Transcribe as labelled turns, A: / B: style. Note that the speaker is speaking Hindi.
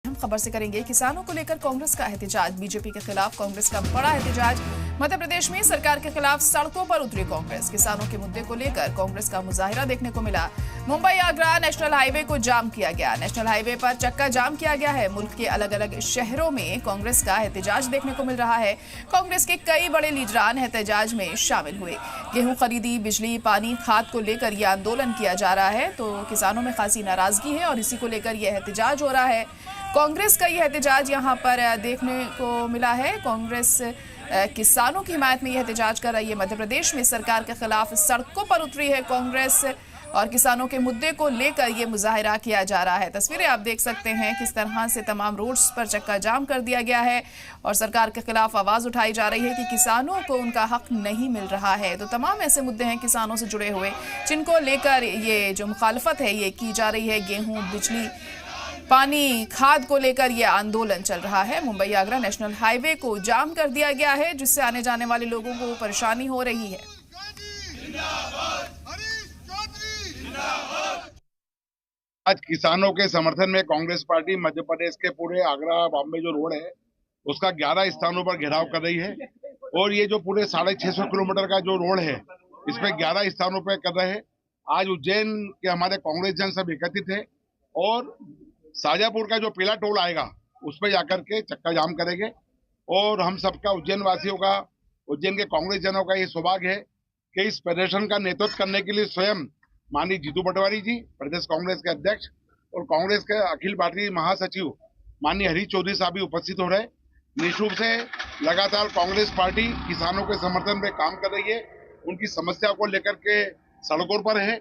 A: हम खबर से करेंगे किसानों को लेकर कांग्रेस का एहतजाज। बीजेपी के खिलाफ कांग्रेस का बड़ा एहतजाज। मध्य प्रदेश में सरकार के खिलाफ सड़कों पर उतरी कांग्रेस। किसानों के मुद्दे को लेकर कांग्रेस का मुजाहिरा देखने को मिला। मुंबई आगरा नेशनल हाईवे को जाम किया गया। नेशनल हाईवे पर चक्का जाम किया गया है। मुल्क के अलग अलग शहरों में कांग्रेस का एहतजाज देखने को मिल रहा है। कांग्रेस के कई बड़े लीडरान एहतजाज में शामिल हुए। गेहूं खरीदी, बिजली, पानी, खाद को लेकर यह आंदोलन किया जा रहा है, तो किसानों में खासी नाराजगी है और इसी को लेकर यह एहतजाज हो रहा है। कांग्रेस का यह एहतजाज यहां पर देखने को मिला है। कांग्रेस किसानों की हिमायत में यह एहतजाज कर रही है। मध्य प्रदेश में सरकार के खिलाफ सड़कों पर उतरी है कांग्रेस और किसानों के मुद्दे को लेकर यह मुजाहिरा किया जा रहा है। तस्वीरें आप देख सकते हैं किस तरह से तमाम रोड्स पर चक्का जाम कर दिया गया है और सरकार के खिलाफ आवाज उठाई जा रही है कि किसानों को उनका हक नहीं मिल रहा है। तो तमाम ऐसे मुद्दे हैं किसानों से जुड़े हुए जिनको लेकर ये जो मुखालफत है ये की जा रही है। गेहूं, बिजली, पानी, खाद को लेकर यह आंदोलन चल रहा है। मुंबई आगरा नेशनल हाईवे को जाम कर दिया गया है जिससे आने जाने वाले लोगों को परेशानी हो रही है।
B: आज किसानों के समर्थन में कांग्रेस पार्टी मध्य प्रदेश के पूरे आगरा बॉम्बे जो रोड है उसका 11 स्थानों पर घेराव कर रही है और ये जो पूरे 650 किलोमीटर का जो रोड है इसमें 11 स्थानों पर कर रहे हैं। आज उज्जैन के हमारे कांग्रेस जन सब एकत्रित है और शाजापुर का जो पीला टोल आएगा उस पर जाकर के चक्का जाम करेंगे और हम सबका उज्जैन वासियों का, उज्जैन के कांग्रेस जनों का ये सौभाग्य है कि इस प्रदर्शन का नेतृत्व करने के लिए स्वयं माननीय जीतू पटवारी जी, प्रदेश कांग्रेस के अध्यक्ष, और कांग्रेस के अखिल भारतीय महासचिव माननीय हरीश चौधरी साहब भी उपस्थित हो रहे। निश्चित रूप से लगातार कांग्रेस पार्टी किसानों के समर्थन में काम कर रही है, उनकी समस्या को लेकर के सड़कों पर है।